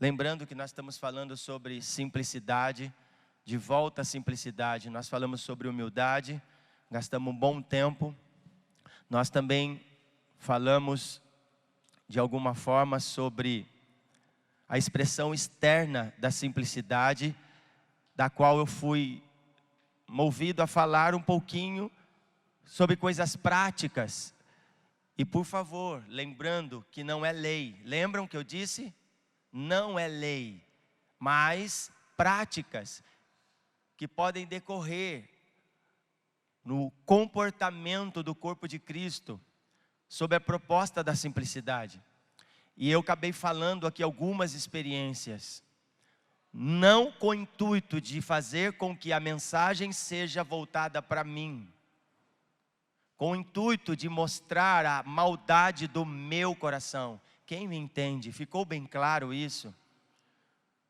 Lembrando que nós estamos falando sobre simplicidade, de volta à simplicidade. Nós falamos sobre humildade, gastamos um bom tempo. Nós também falamos, de alguma forma, sobre a expressão externa da simplicidade, da qual eu fui movido a falar um pouquinho sobre coisas práticas. E por favor, lembrando que não é lei. Lembram que eu disse? Não é lei, mas práticas que podem decorrer no comportamento do corpo de Cristo, sob a proposta da simplicidade. E eu acabei falando aqui algumas experiências, não com o intuito de fazer com que a mensagem seja voltada para mim, com o intuito de mostrar a maldade do meu coração. Quem me entende? Ficou bem claro isso?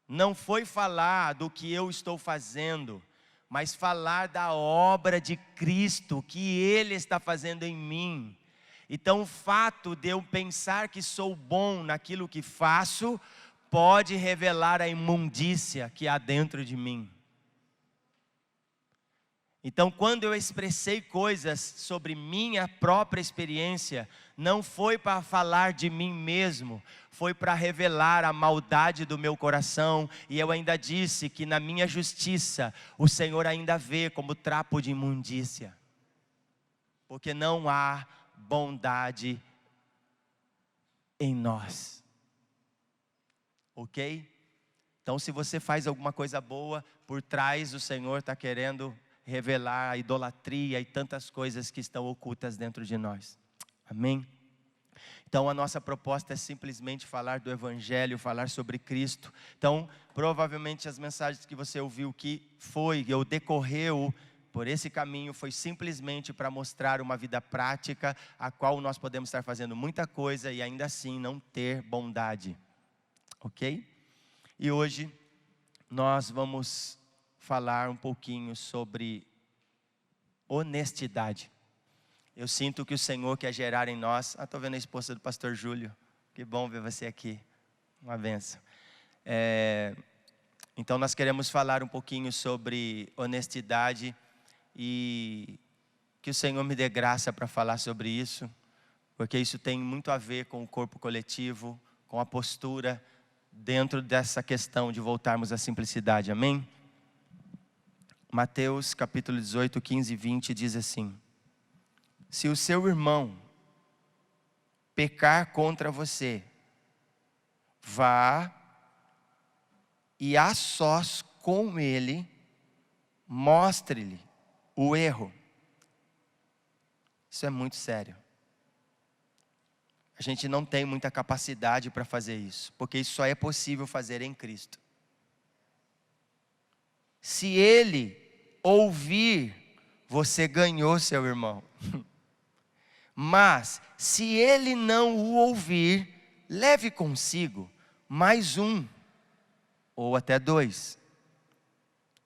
Não foi falar do que eu estou fazendo, mas falar da obra de Cristo que Ele está fazendo em mim. Então o fato de eu pensar que sou bom naquilo que faço, pode revelar a imundícia que há dentro de mim. Então quando eu expressei coisas sobre minha própria experiência, não foi para falar de mim mesmo, foi para revelar a maldade do meu coração. E eu ainda disse que na minha justiça, o Senhor ainda vê como trapo de imundícia. Porque não há bondade em nós. Ok? Então se você faz alguma coisa boa, por trás o Senhor está querendo revelar a idolatria e tantas coisas que estão ocultas dentro de nós. Amém? Então a nossa proposta é simplesmente falar do Evangelho, falar sobre Cristo. Então provavelmente as mensagens que você ouviu que decorreu por esse caminho, foi simplesmente para mostrar uma vida prática, a qual nós podemos estar fazendo muita coisa e ainda assim não ter bondade. Ok? E hoje nós vamos falar um pouquinho sobre honestidade. Eu sinto que o Senhor quer gerar em nós. Estou vendo a esposa do pastor Júlio. Que bom ver você aqui. Uma benção. Então nós queremos falar um pouquinho sobre honestidade. E que o Senhor me dê graça para falar sobre isso. Porque isso tem muito a ver com o corpo coletivo, com a postura dentro dessa questão de voltarmos à simplicidade. Amém? Mateus capítulo 18, 15 e 20 diz assim: se o seu irmão pecar contra você, vá e a sós com ele, mostre-lhe o erro. Isso é muito sério. A gente não tem muita capacidade para fazer isso, porque isso só é possível fazer em Cristo. Se ele ouvir, você ganhou seu irmão. Mas, se ele não o ouvir, leve consigo mais um, ou até dois,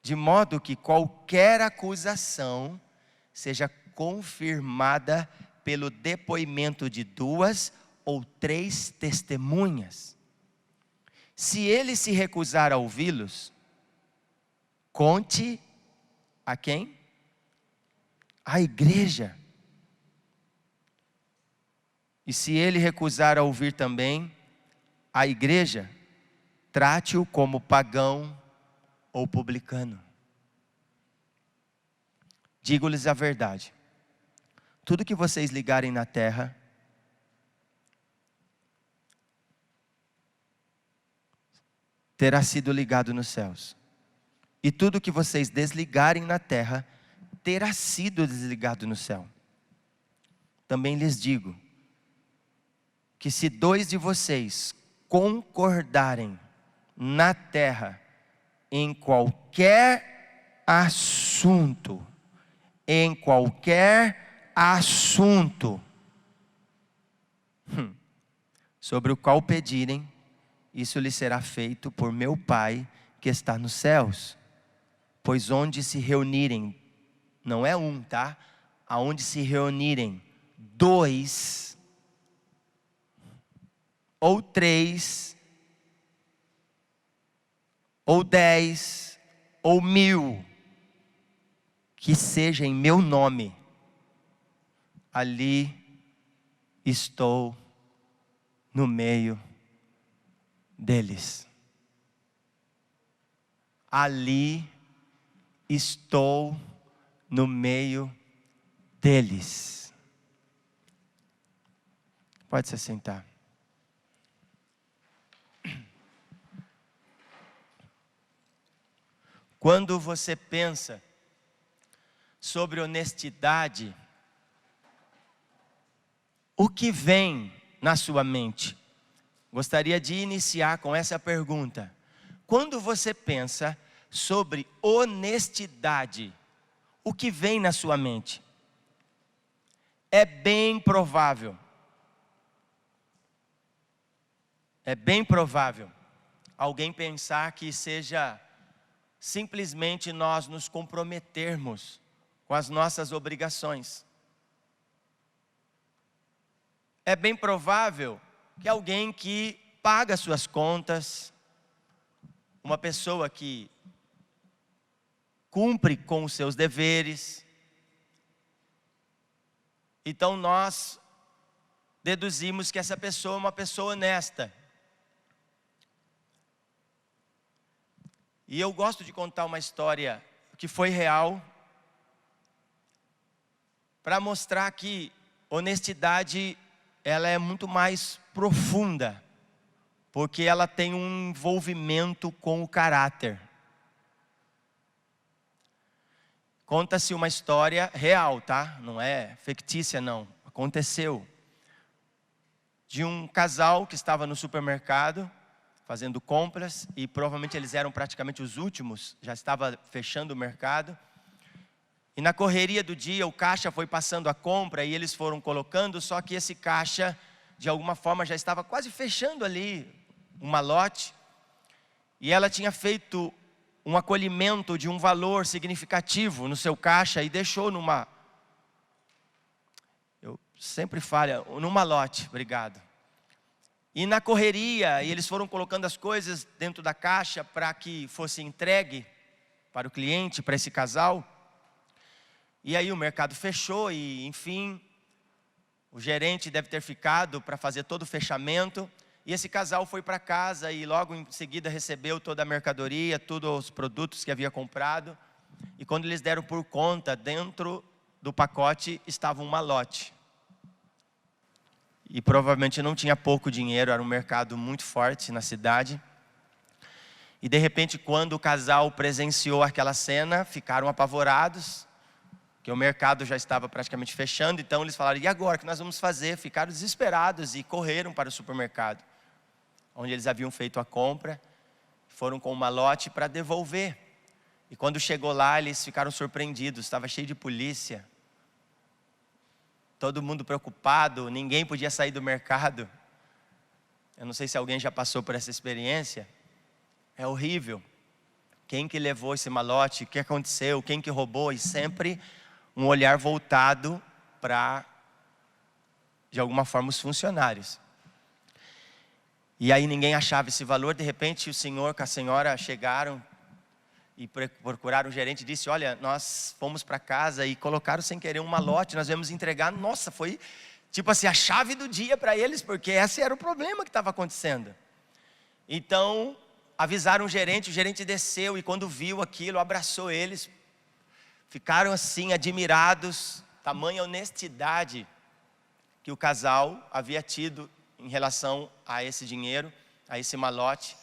de modo que qualquer acusação seja confirmada pelo depoimento de 2 ou 3 testemunhas. Se ele se recusar a ouvi-los, conte a quem? A igreja. E se ele recusar a ouvir também a igreja, trate-o como pagão ou publicano. Digo-lhes a verdade: tudo que vocês ligarem na terra terá sido ligado nos céus, e tudo que vocês desligarem na terra terá sido desligado no céu. Também lhes digo que se 2 de vocês concordarem na terra em qualquer assunto, sobre o qual pedirem, isso lhe será feito por meu Pai que está nos céus. Pois onde se reunirem, não é um, tá? Aonde se reunirem 2 ou 3 ou 10, ou 1000, que seja em meu nome, ali estou no meio deles. Ali estou no meio deles. Pode se sentar. Quando você pensa sobre honestidade, o que vem na sua mente? Gostaria de iniciar com essa pergunta. Quando você pensa sobre honestidade, o que vem na sua mente? É bem provável alguém pensar que seja simplesmente nós nos comprometermos com as nossas obrigações. É bem provável que alguém que paga suas contas, uma pessoa que cumpre com os seus deveres, então nós deduzimos que essa pessoa é uma pessoa honesta. E eu gosto de contar uma história que foi real, para mostrar que honestidade, ela é muito mais profunda, porque ela tem um envolvimento com o caráter. Conta-se uma história real, tá? Não é fictícia não, aconteceu. De um casal que estava no supermercado, fazendo compras, e provavelmente eles eram praticamente os últimos, já estava fechando o mercado. E na correria do dia, o caixa foi passando a compra e eles foram colocando, só que esse caixa, de alguma forma, já estava quase fechando ali um malote. E ela tinha feito um acolhimento de um valor significativo no seu caixa e deixou numa... Eu sempre falo, num malote, obrigado. E na correria, eles foram colocando as coisas dentro da caixa para que fosse entregue para o cliente, para esse casal. E aí o mercado fechou e, enfim, o gerente deve ter ficado para fazer todo o fechamento. E esse casal foi para casa e logo em seguida recebeu toda a mercadoria, todos os produtos que havia comprado. E quando eles deram por conta, dentro do pacote estava um malote. E provavelmente não tinha pouco dinheiro, era um mercado muito forte na cidade. E de repente, quando o casal presenciou aquela cena, ficaram apavorados, que o mercado já estava praticamente fechando. Então eles falaram, e agora, o que nós vamos fazer? Ficaram desesperados e correram para o supermercado, onde eles haviam feito a compra. Foram com o malote para devolver. E quando chegou lá, eles ficaram surpreendidos, estava cheio de polícia. Todo mundo preocupado, ninguém podia sair do mercado. Eu não sei se alguém já passou por essa experiência. É horrível. Quem que levou esse malote? O que aconteceu? Quem que roubou? E sempre um olhar voltado para, de alguma forma, os funcionários. E aí ninguém achava esse valor. De repente o senhor com a senhora chegaram e procuraram o gerente e disse, olha, nós fomos para casa e colocaram sem querer um malote, nós viemos entregar. Nossa, foi tipo assim, a chave do dia para eles, porque esse era o problema que estava acontecendo. Então, avisaram o gerente desceu e quando viu aquilo, abraçou eles. Ficaram assim, admirados, tamanha honestidade que o casal havia tido em relação a esse dinheiro, a esse malote.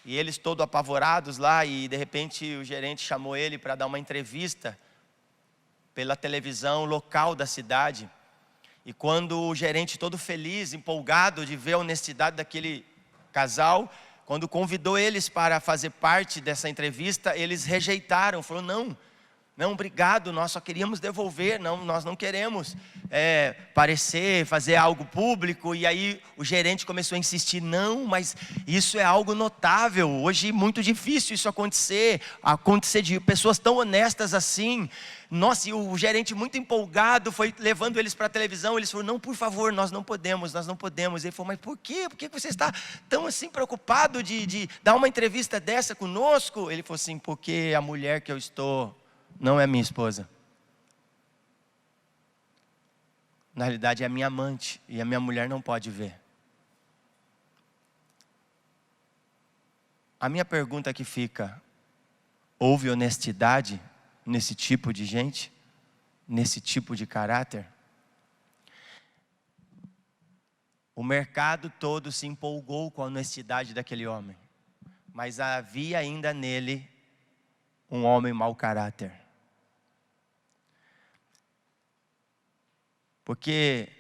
E eles todos apavorados lá e de repente o gerente chamou ele para dar uma entrevista pela televisão local da cidade. E quando o gerente todo feliz, empolgado de ver a honestidade daquele casal, quando convidou eles para fazer parte dessa entrevista, eles rejeitaram, falaram, não, Não, obrigado, nós só queríamos devolver, não, nós não queremos parecer, fazer algo público. E aí o gerente começou a insistir, não, mas isso é algo notável, hoje é muito difícil isso acontecer de pessoas tão honestas assim. Nossa, e o gerente muito empolgado foi levando eles para a televisão. Eles falaram, não, por favor, nós não podemos. Ele falou, mas por quê? Por que você está tão assim preocupado de dar uma entrevista dessa conosco? Ele falou assim, porque a mulher que eu estou não é minha esposa. Na realidade é minha amante, e a minha mulher não pode ver. A minha pergunta que fica, houve honestidade nesse tipo de gente? Nesse tipo de caráter? O mercado todo se empolgou com a honestidade daquele homem, mas havia ainda nele um homem mau caráter. Porque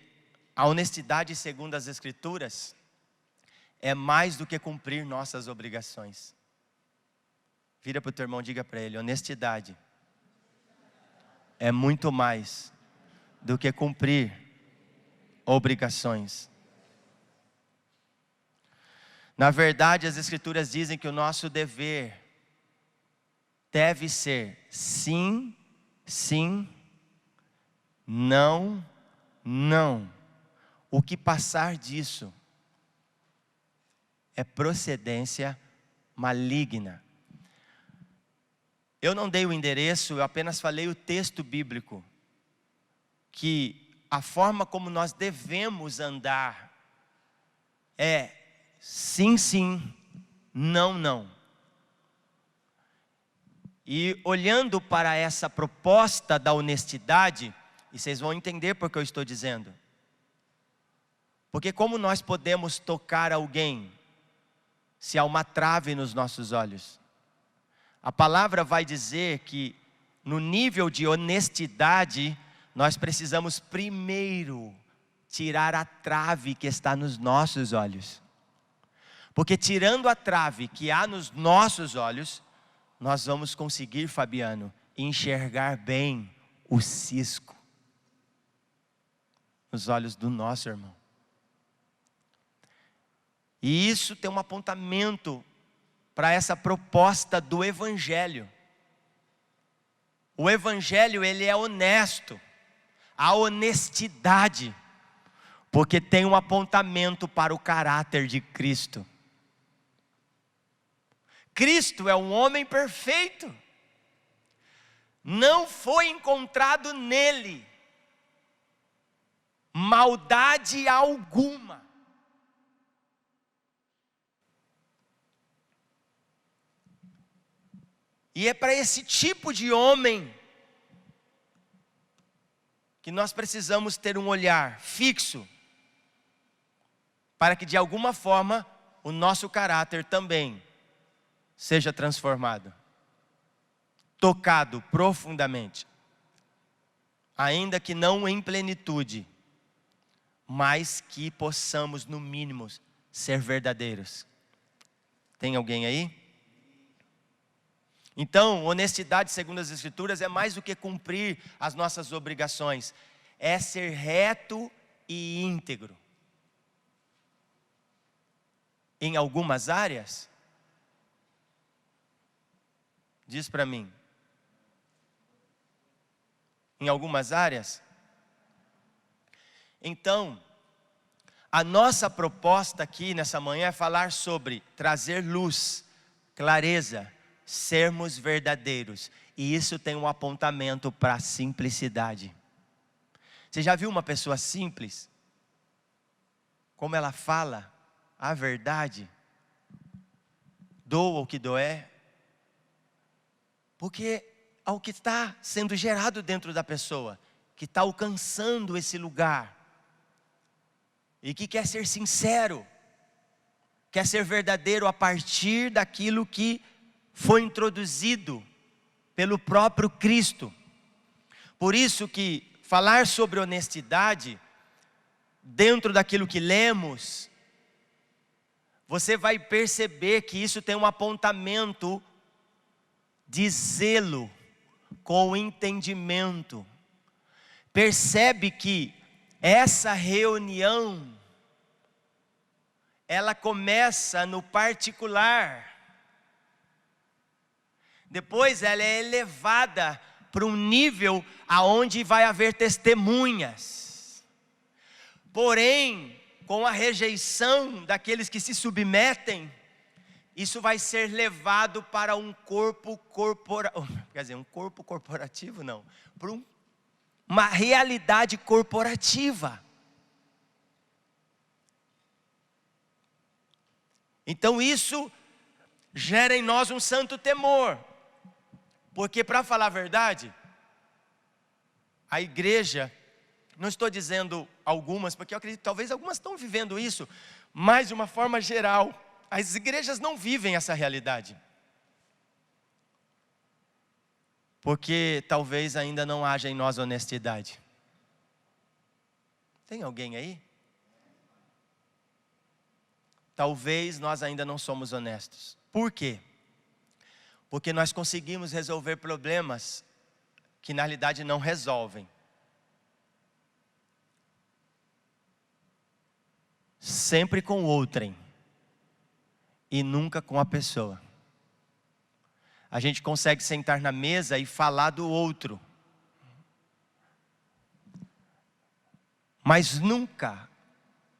a honestidade, segundo as Escrituras, é mais do que cumprir nossas obrigações. Vira para o teu irmão e diga para ele, honestidade é muito mais do que cumprir obrigações. Na verdade, as Escrituras dizem que o nosso dever deve ser sim, sim, não, não. O que passar disso é procedência maligna. Eu não dei o endereço, eu apenas falei o texto bíblico, que a forma como nós devemos andar é sim, sim, não, não. E olhando para essa proposta da honestidade, e vocês vão entender por que eu estou dizendo. Porque como nós podemos tocar alguém se há uma trave nos nossos olhos? A palavra vai dizer que no nível de honestidade, nós precisamos primeiro tirar a trave que está nos nossos olhos. Porque tirando a trave que há nos nossos olhos, nós vamos conseguir, Fabiano, enxergar bem o cisco nos olhos do nosso irmão. E isso tem um apontamento para essa proposta do Evangelho. O Evangelho, ele é honesto. A honestidade, porque tem um apontamento para o caráter de Cristo. Cristo é um homem perfeito. Não foi encontrado nele maldade alguma. E é para esse tipo de homem que nós precisamos ter um olhar fixo, para que de alguma forma o nosso caráter também seja transformado, tocado profundamente, ainda que não em plenitude, mas que possamos no mínimo ser verdadeiros. Tem alguém aí? Então, honestidade segundo as Escrituras é mais do que cumprir as nossas obrigações, é ser reto e íntegro. Em algumas áreas, diz para mim, em algumas áreas. Então, a nossa proposta aqui nessa manhã é falar sobre trazer luz, clareza, sermos verdadeiros. E isso tem um apontamento para a simplicidade. Você já viu uma pessoa simples? Como ela fala a verdade, doa o que doer, porque ao que está sendo gerado dentro da pessoa, que está alcançando esse lugar, e que quer ser sincero, quer ser verdadeiro a partir daquilo que foi introduzido pelo próprio Cristo. Por isso que falar sobre honestidade, dentro daquilo que lemos, você vai perceber que isso tem um apontamento de zelo com entendimento. Percebe que essa reunião, ela começa no particular. Depois ela é elevada para um nível aonde vai haver testemunhas. Porém, com a rejeição daqueles que se submetem, isso vai ser levado para um corpo corporativo não, para uma realidade corporativa. Então isso gera em nós um santo temor, porque, para falar a verdade, a igreja, não estou dizendo algumas, porque eu acredito que talvez algumas estão vivendo isso, mas de uma forma geral, as igrejas não vivem essa realidade. Porque talvez ainda não haja em nós honestidade. Tem alguém aí? Talvez nós ainda não somos honestos. Por quê? Porque nós conseguimos resolver problemas que na realidade não resolvem. Sempre com outrem e nunca com a pessoa. A gente consegue sentar na mesa e falar do outro, mas nunca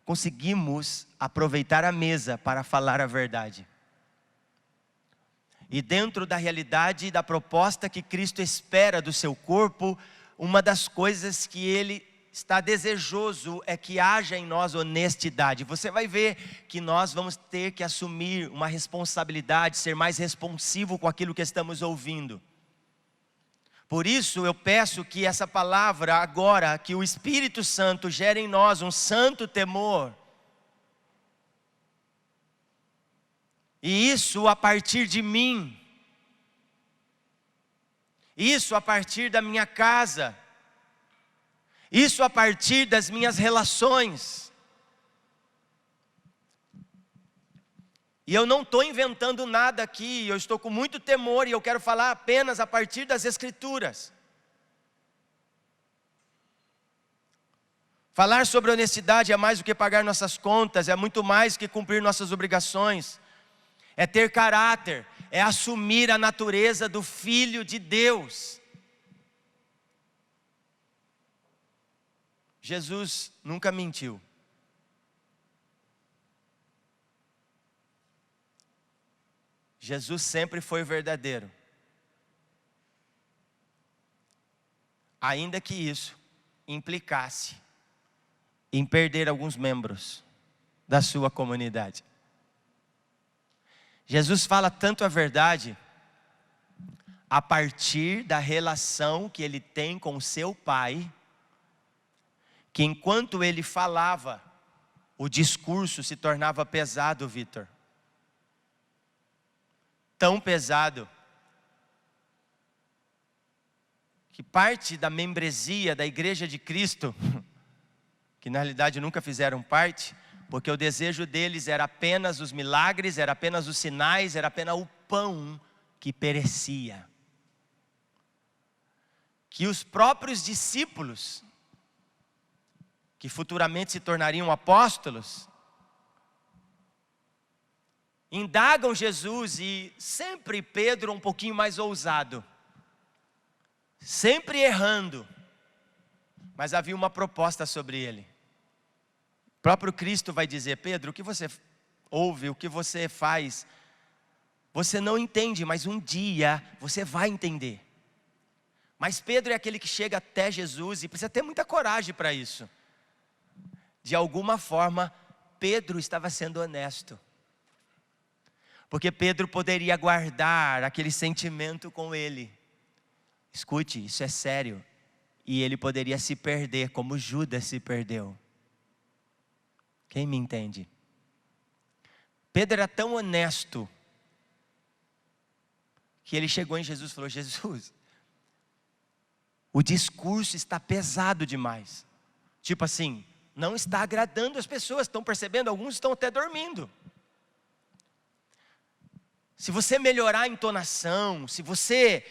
conseguimos aproveitar a mesa para falar a verdade. E dentro da realidade da proposta que Cristo espera do seu corpo, uma das coisas que Ele está desejoso é que haja em nós honestidade. Você vai ver que nós vamos ter que assumir uma responsabilidade, ser mais responsivo com aquilo que estamos ouvindo. Por isso eu peço que essa palavra agora, que o Espírito Santo gere em nós um santo temor. E isso a partir de mim. Isso a partir da minha casa. Isso a partir das minhas relações. E eu não estou inventando nada aqui, eu estou com muito temor e eu quero falar apenas a partir das Escrituras. Falar sobre honestidade é mais do que pagar nossas contas, é muito mais que cumprir nossas obrigações. É ter caráter, é assumir a natureza do Filho de Deus. Jesus nunca mentiu. Jesus sempre foi verdadeiro. Ainda que isso implicasse em perder alguns membros da sua comunidade. Jesus fala tanto a verdade a partir da relação que ele tem com o seu Pai, que enquanto ele falava, o discurso se tornava pesado, Vitor. Tão pesado, que parte da membresia da Igreja de Cristo, que na realidade nunca fizeram parte, porque o desejo deles era apenas os milagres, era apenas os sinais, era apenas o pão que perecia. Que os próprios discípulos, que futuramente se tornariam apóstolos, indagam Jesus e sempre Pedro um pouquinho mais ousado, sempre errando, mas havia uma proposta sobre ele. O próprio Cristo vai dizer: Pedro, o que você ouve, o que você faz, você não entende, mas um dia você vai entender. Mas Pedro é aquele que chega até Jesus e precisa ter muita coragem para isso. De alguma forma, Pedro estava sendo honesto. Porque Pedro poderia guardar aquele sentimento com ele. Escute, isso é sério. E ele poderia se perder como Judas se perdeu. Quem me entende? Pedro era tão honesto que ele chegou em Jesus e falou: Jesus, o discurso está pesado demais. Tipo assim, não está agradando as pessoas, estão percebendo? Alguns estão até dormindo. Se você melhorar a entonação, se você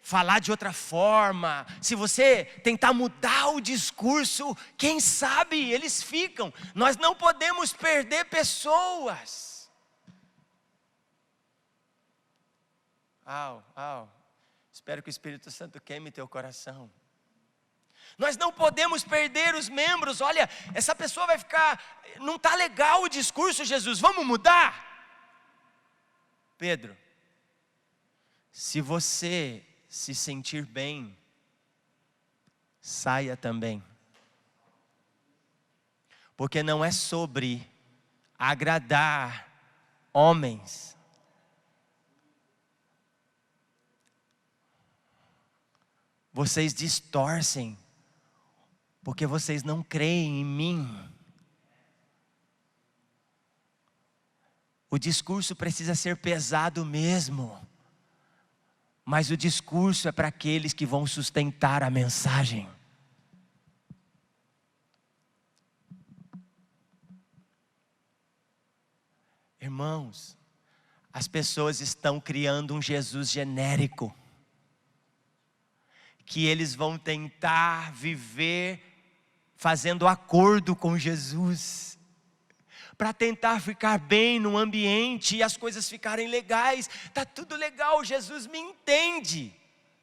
falar de outra forma, se você tentar mudar o discurso, quem sabe eles ficam. Nós não podemos perder pessoas. Espero que o Espírito Santo queime teu coração. Nós não podemos perder os membros. Olha, essa pessoa vai ficar, não está legal o discurso, Jesus, vamos mudar? Pedro, se você se sentir bem, saia também. Porque não é sobre agradar homens. Vocês distorcem, porque vocês não creem em mim. O discurso precisa ser pesado mesmo. Mas o discurso é para aqueles que vão sustentar a mensagem. Irmãos, as pessoas estão criando um Jesus genérico, que eles vão tentar viver fazendo acordo com Jesus, para tentar ficar bem no ambiente e as coisas ficarem legais. Está tudo legal, Jesus me entende.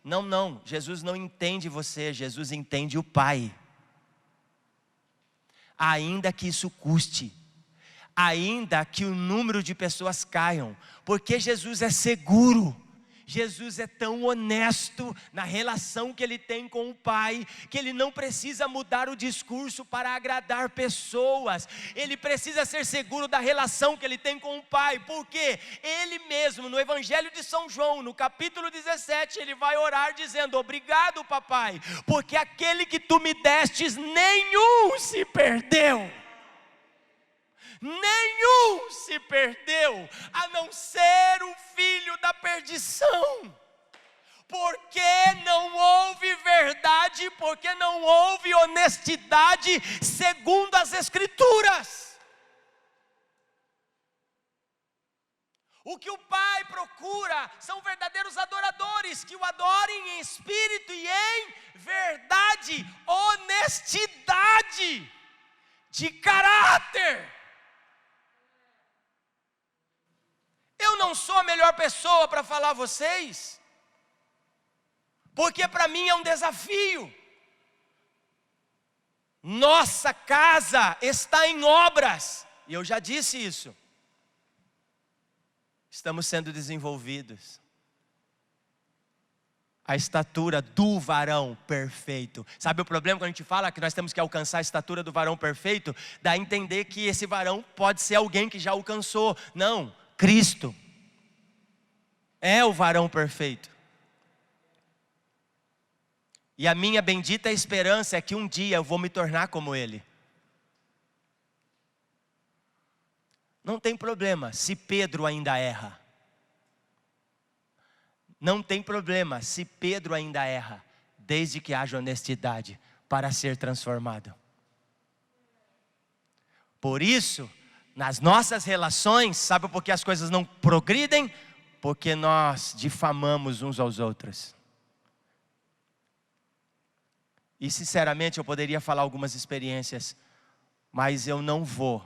Não, Jesus não entende você, Jesus entende o Pai. Ainda que isso custe, ainda que o número de pessoas caiam, porque Jesus é seguro. Jesus é tão honesto na relação que Ele tem com o Pai, que Ele não precisa mudar o discurso para agradar pessoas. Ele precisa ser seguro da relação que Ele tem com o Pai, porque Ele mesmo, no Evangelho de São João, no capítulo 17, Ele vai orar dizendo: obrigado, papai, porque aquele que tu me destes, nenhum se perdeu. Nenhum se perdeu, a não ser o filho da perdição. Porque não houve verdade, porque não houve honestidade segundo as Escrituras. O que o Pai procura são verdadeiros adoradores, que o adorem em espírito e em verdade, honestidade de caráter. Eu não sou a melhor pessoa para falar a vocês, porque para mim é um desafio. Nossa casa está em obras, e eu já disse isso. Estamos sendo desenvolvidos. A estatura do varão perfeito. Sabe o problema quando a gente fala que nós temos que alcançar a estatura do varão perfeito? Dá a entender que esse varão pode ser alguém que já alcançou. Não. Cristo é o varão perfeito. E a minha bendita esperança é que um dia eu vou me tornar como Ele. Não tem problema se Pedro ainda erra. Não tem problema se Pedro ainda erra, desde que haja honestidade para ser transformado. Por isso, nas nossas relações, sabe por que as coisas não progridem? Porque nós difamamos uns aos outros. E sinceramente eu poderia falar algumas experiências, mas eu não vou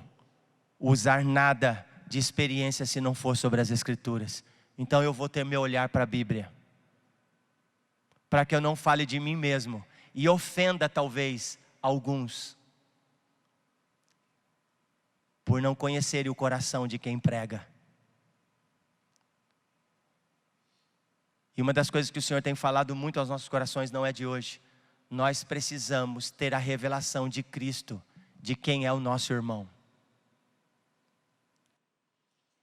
usar nada de experiência se não for sobre as Escrituras. Então eu vou ter meu olhar para a Bíblia, para que eu não fale de mim mesmo e ofenda talvez alguns, por não conhecerem o coração de quem prega. E uma das coisas que o Senhor tem falado muito aos nossos corações não é de hoje. Nós precisamos ter a revelação de Cristo, de quem é o nosso irmão.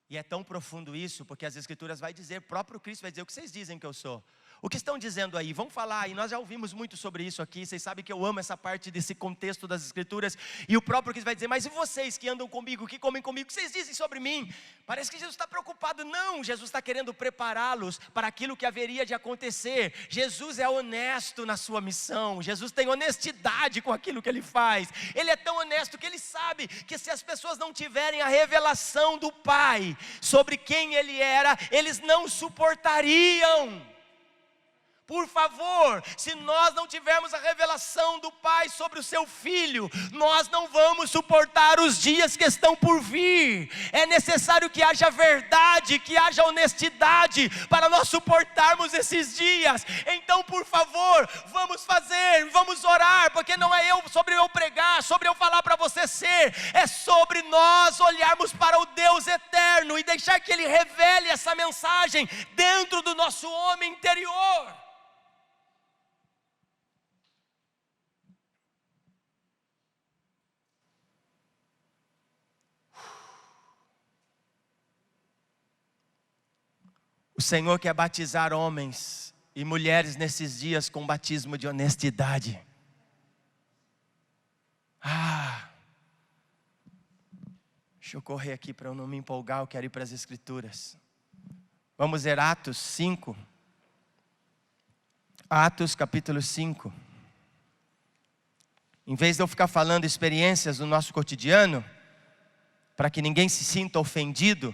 E é tão profundo isso, porque as Escrituras vai dizer, o próprio Cristo vai dizer: o que vocês dizem que eu sou? O que estão dizendo aí? Vamos falar, e nós já ouvimos muito sobre isso aqui. Vocês sabem que eu amo essa parte desse contexto das Escrituras. E o próprio Cristo vai dizer: mas e vocês que andam comigo, que comem comigo, o que vocês dizem sobre mim? Parece que Jesus está preocupado. Não, Jesus está querendo prepará-los para aquilo que haveria de acontecer. Jesus é honesto na sua missão. Jesus tem honestidade com aquilo que Ele faz. Ele é tão honesto que Ele sabe que se as pessoas não tiverem a revelação do Pai sobre quem Ele era, eles não suportariam. Por favor, se nós não tivermos a revelação do Pai sobre o seu Filho, nós não vamos suportar os dias que estão por vir. É necessário que haja verdade, que haja honestidade, para nós suportarmos esses dias. Então, por favor, vamos orar, porque não é sobre eu pregar, sobre eu falar para você ser, é sobre nós olharmos para o Deus eterno e deixar que Ele revele essa mensagem dentro do nosso homem interior. O Senhor quer batizar homens e mulheres nesses dias com batismo de honestidade. Deixa eu correr aqui para eu não me empolgar, eu quero ir para as Escrituras. Vamos ver Atos 5. Atos capítulo 5. Em vez de eu ficar falando experiências do nosso cotidiano, para que ninguém se sinta ofendido,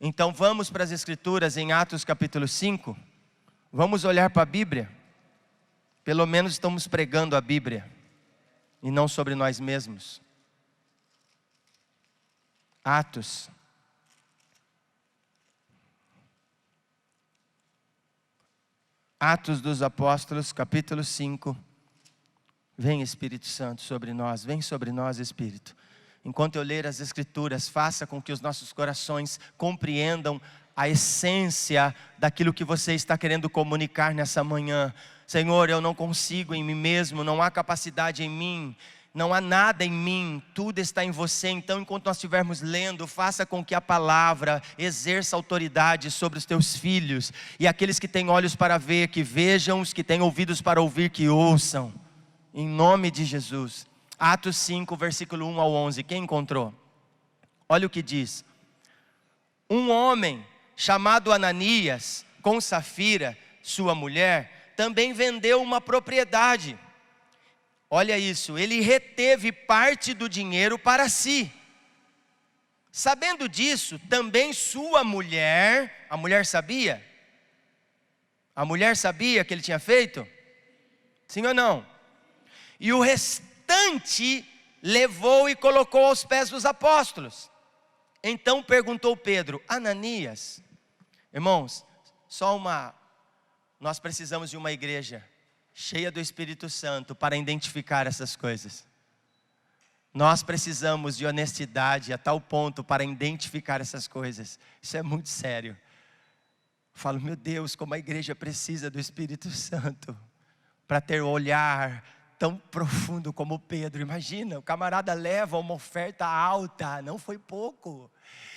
então vamos para as Escrituras em Atos capítulo 5, vamos olhar para a Bíblia, pelo menos estamos pregando a Bíblia, e não sobre nós mesmos. Atos. Atos dos Apóstolos, capítulo 5. Vem Espírito Santo sobre nós, vem sobre nós Espírito. Enquanto eu ler as Escrituras, faça com que os nossos corações compreendam a essência daquilo que você está querendo comunicar nessa manhã. Senhor, eu não consigo em mim mesmo, não há capacidade em mim, não há nada em mim, tudo está em você. Então, enquanto nós estivermos lendo, faça com que a palavra exerça autoridade sobre os teus filhos. E aqueles que têm olhos para ver, que vejam, os que têm ouvidos para ouvir, que ouçam. Em nome de Jesus. Atos 5, versículo 1 ao 11, quem encontrou? Olha o que diz. Um homem chamado Ananias, com Safira, sua mulher, também vendeu uma propriedade. Olha isso, ele reteve parte do dinheiro para si. Sabendo disso, também sua mulher, a mulher sabia? A mulher sabia que ele tinha feito? Sim ou não? E o restante levou e colocou aos pés dos apóstolos. Então perguntou Pedro: Ananias, irmãos, nós precisamos de uma igreja cheia do Espírito Santo para identificar essas coisas. Nós precisamos de honestidade a tal ponto para identificar essas coisas. Isso é muito sério. Eu falo, meu Deus, como a igreja precisa do Espírito Santo para ter o olhar tão profundo como Pedro. Imagina, o camarada leva uma oferta alta, não foi pouco.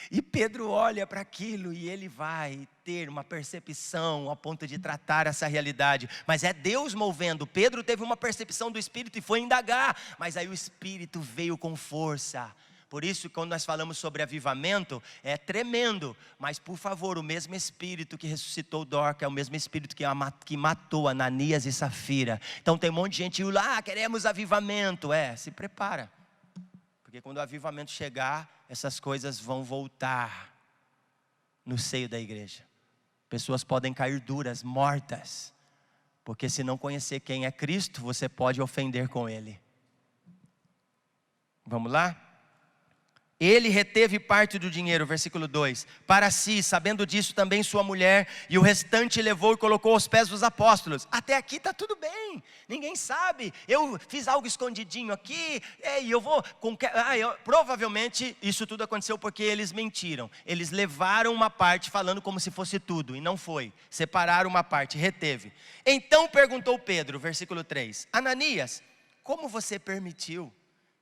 E Pedro olha para aquilo e ele vai ter uma percepção a ponto de tratar essa realidade. Mas é Deus movendo. Pedro teve uma percepção do Espírito e foi indagar. Mas aí o Espírito veio com força. Por isso, quando nós falamos sobre avivamento, é tremendo. Mas, por favor, o mesmo Espírito que ressuscitou Dorca é o mesmo Espírito que matou Ananias e Safira. Então, tem um monte de gente lá, queremos avivamento. Se prepara. Porque quando o avivamento chegar, essas coisas vão voltar no seio da igreja. Pessoas podem cair duras, mortas. Porque se não conhecer quem é Cristo, você pode ofender com Ele. Vamos lá? Ele reteve parte do dinheiro, versículo 2, para si, sabendo disso também sua mulher, e o restante levou e colocou aos pés dos apóstolos. Até aqui está tudo bem, ninguém sabe, eu fiz algo escondidinho aqui, e eu vou, provavelmente isso tudo aconteceu porque eles mentiram. Eles levaram uma parte falando como se fosse tudo, e não foi, separaram uma parte, reteve. Então perguntou Pedro, versículo 3, Ananias, como você permitiu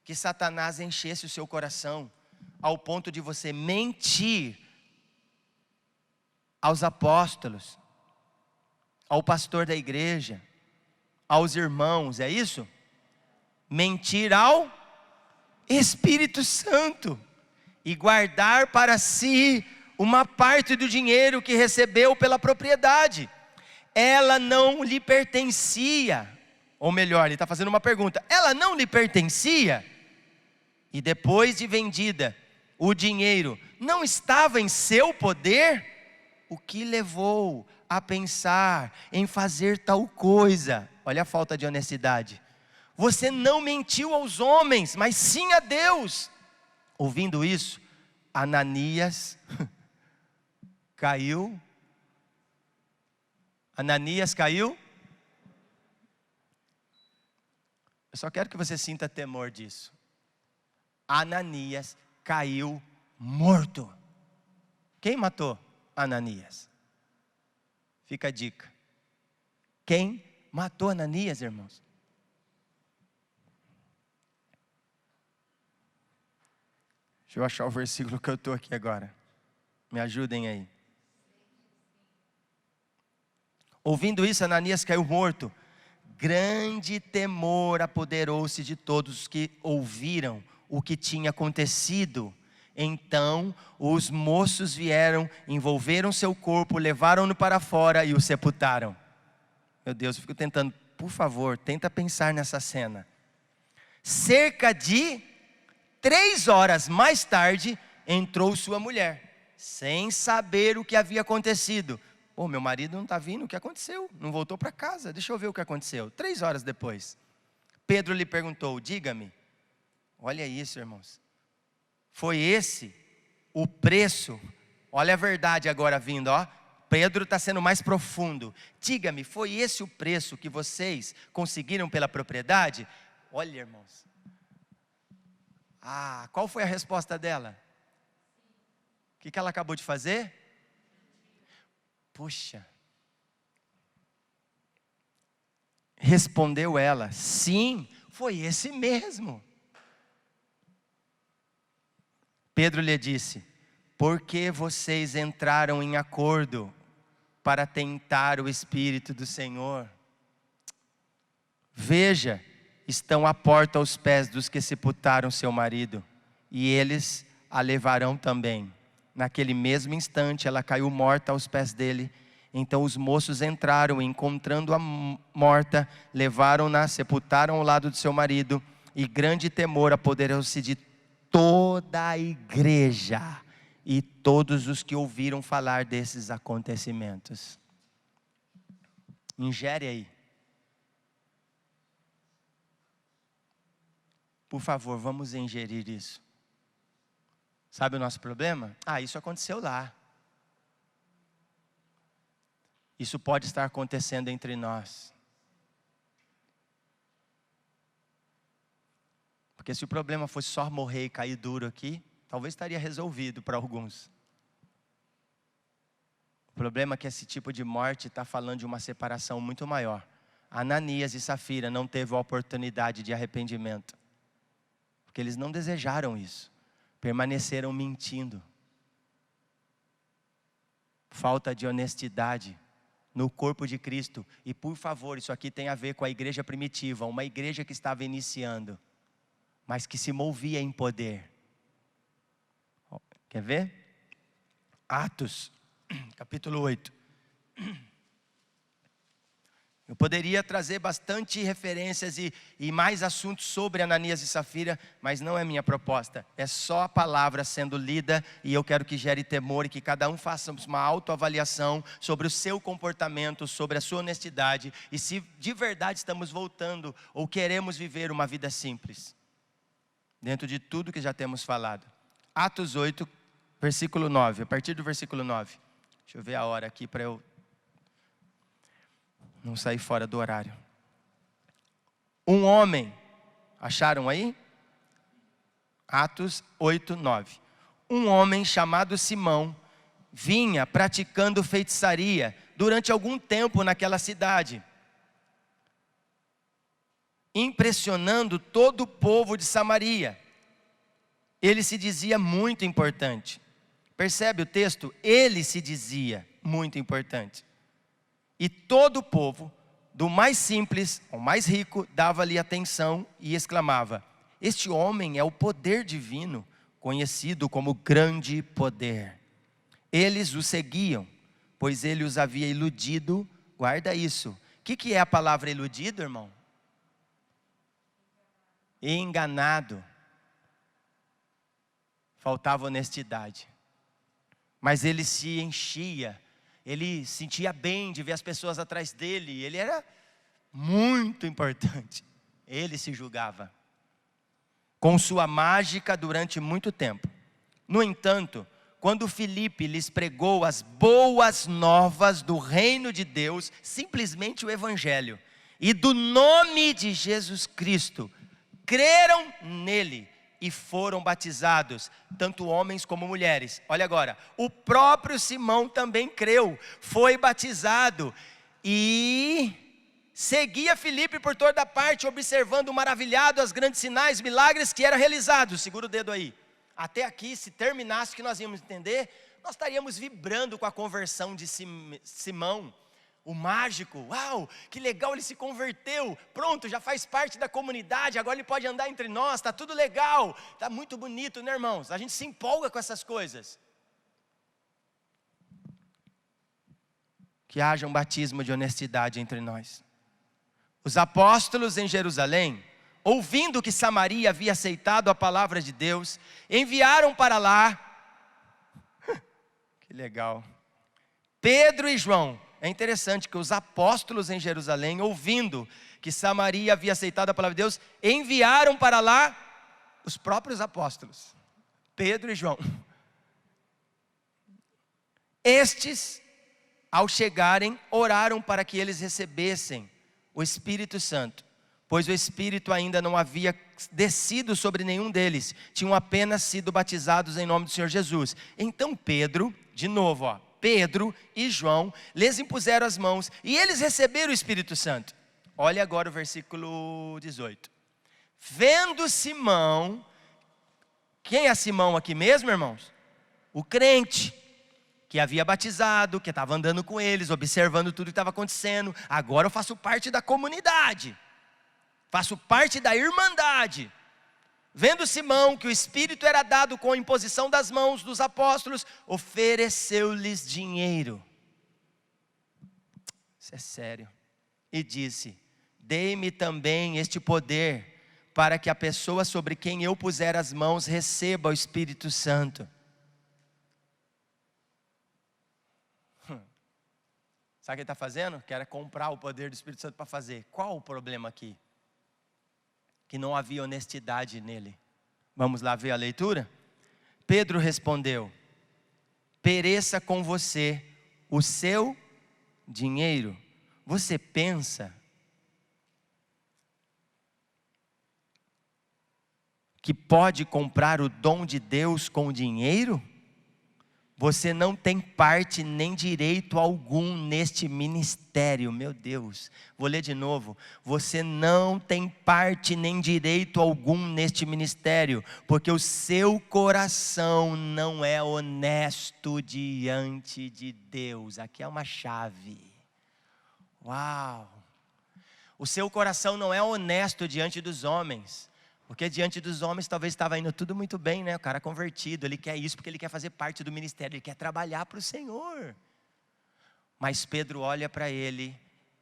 que Satanás enchesse o seu coração, ao ponto de você mentir aos apóstolos, ao pastor da igreja, aos irmãos, é isso? Mentir ao Espírito Santo e guardar para si uma parte do dinheiro que recebeu pela propriedade. Ela não lhe pertencia, ou melhor, ele está fazendo uma pergunta, ela não lhe pertencia? E depois de vendida, o dinheiro não estava em seu poder? O que levou a pensar em fazer tal coisa. Olha a falta de honestidade. Você não mentiu aos homens, mas sim a Deus. Ouvindo isso, Ananias caiu. Ananias caiu. Eu só quero que você sinta temor disso. Ananias caiu morto. Quem matou Ananias? Fica a dica. Quem matou Ananias, irmãos? Deixa eu achar o versículo que eu estou aqui agora. Me ajudem aí. Ouvindo isso, Ananias caiu morto. Grande temor apoderou-se de todos os que ouviram o que tinha acontecido. Então os moços vieram, envolveram seu corpo, levaram-no para fora e o sepultaram. Meu Deus, eu fico tentando, por favor, tenta pensar nessa cena. Cerca de 3 horas mais tarde, entrou sua mulher, sem saber o que havia acontecido. Meu marido não está vindo, o que aconteceu? Não voltou para casa, deixa eu ver o que aconteceu. 3 horas depois, Pedro lhe perguntou, diga-me, olha isso, irmãos. Foi esse o preço? Olha a verdade agora vindo, ó. Pedro está sendo mais profundo. Diga-me, foi esse o preço que vocês conseguiram pela propriedade? Olha, irmãos. Qual foi a resposta dela? O que ela acabou de fazer? Puxa. Respondeu ela, sim, foi esse mesmo. Pedro lhe disse, por que vocês entraram em acordo para tentar o Espírito do Senhor? Veja, estão à porta aos pés dos que sepultaram seu marido, e eles a levarão também. Naquele mesmo instante ela caiu morta aos pés dele. Então os moços entraram, encontrando-a morta, levaram-na, sepultaram ao lado de seu marido, e grande temor apoderou-se de toda a igreja e todos os que ouviram falar desses acontecimentos. Ingere aí. Por favor, vamos ingerir isso. Sabe o nosso problema? Isso aconteceu lá. Isso pode estar acontecendo entre nós. Porque se o problema fosse só morrer e cair duro aqui, talvez estaria resolvido para alguns. O problema é que esse tipo de morte está falando de uma separação muito maior. Ananias e Safira não teve a oportunidade de arrependimento. Porque eles não desejaram isso. Permaneceram mentindo. Falta de honestidade no corpo de Cristo. E por favor, isso aqui tem a ver com a igreja primitiva. Uma igreja que estava iniciando, mas que se movia em poder. Quer ver? Atos, capítulo 8. Eu poderia trazer bastante referências e mais assuntos sobre Ananias e Safira, mas não é minha proposta. É só a palavra sendo lida e eu quero que gere temor e que cada um faça uma autoavaliação sobre o seu comportamento, sobre a sua honestidade e se de verdade estamos voltando ou queremos viver uma vida simples. Dentro de tudo que já temos falado. Atos 8, versículo 9, a partir do versículo 9. Deixa eu ver a hora aqui para eu não sair fora do horário. Um homem, acharam aí? Atos 8, 9. Um homem chamado Simão vinha praticando feitiçaria durante algum tempo naquela cidade, impressionando todo o povo de Samaria. Ele se dizia muito importante. Percebe o texto? Ele se dizia muito importante. E todo o povo, do mais simples ao mais rico, dava-lhe atenção e exclamava: este homem é o poder divino, conhecido como grande poder. Eles o seguiam, pois ele os havia iludido. Guarda isso. O que é a palavra iludido, irmão? Enganado. Faltava honestidade. Mas ele se enchia ele sentia bem de ver as pessoas atrás dele, ele era muito importante. Ele se julgava com sua mágica durante muito tempo. No entanto, quando Filipe lhes pregou as boas novas do reino de Deus, simplesmente o evangelho, e do nome de Jesus Cristo, creram nele e foram batizados, tanto homens como mulheres. Olha agora, o próprio Simão também creu, foi batizado e seguia Filipe por toda parte, observando maravilhado os grandes sinais, milagres que eram realizados. Segura o dedo aí. Até aqui, se terminasse o que nós íamos entender, nós estaríamos vibrando com a conversão de Simão, o mágico. Uau, que legal, ele se converteu, pronto, já faz parte da comunidade, agora ele pode andar entre nós, está tudo legal, está muito bonito, né, irmãos? A gente se empolga com essas coisas. Que haja um batismo de honestidade entre nós. Os apóstolos em Jerusalém, ouvindo que Samaria havia aceitado a palavra de Deus, enviaram para lá, que legal, Pedro e João. É interessante que os apóstolos em Jerusalém, ouvindo que Samaria havia aceitado a palavra de Deus, enviaram para lá os próprios apóstolos, Pedro e João. Estes, ao chegarem, oraram para que eles recebessem o Espírito Santo, pois o Espírito ainda não havia descido sobre nenhum deles, tinham apenas sido batizados em nome do Senhor Jesus. Então Pedro, de novo, Pedro e João lhes impuseram as mãos e eles receberam o Espírito Santo. Olha agora o versículo 18. Vendo Simão, quem é Simão aqui mesmo, irmãos? O crente, que havia batizado, que estava andando com eles, observando tudo que estava acontecendo. Agora eu faço parte da comunidade, faço parte da irmandade. Vendo Simão que o Espírito era dado com a imposição das mãos dos apóstolos, ofereceu-lhes dinheiro. Isso é sério. E disse: dei-me também este poder, para que a pessoa sobre quem eu puser as mãos receba o Espírito Santo. Sabe o que ele está fazendo? Quer comprar o poder do Espírito Santo para fazer. Qual o problema aqui? Que não havia honestidade nele. Vamos lá ver a leitura? Pedro respondeu: pereça com você o seu dinheiro. Você pensa que pode comprar o dom de Deus com dinheiro? Você não tem parte nem direito algum neste ministério. Meu Deus, vou ler de novo. Você não tem parte nem direito algum neste ministério, porque o seu coração não é honesto diante de Deus. Aqui é uma chave. Uau! O seu coração não é honesto diante dos homens. Porque diante dos homens talvez estava indo tudo muito bem, né? O cara convertido, ele quer isso porque ele quer fazer parte do ministério, ele quer trabalhar para o Senhor. Mas Pedro olha para ele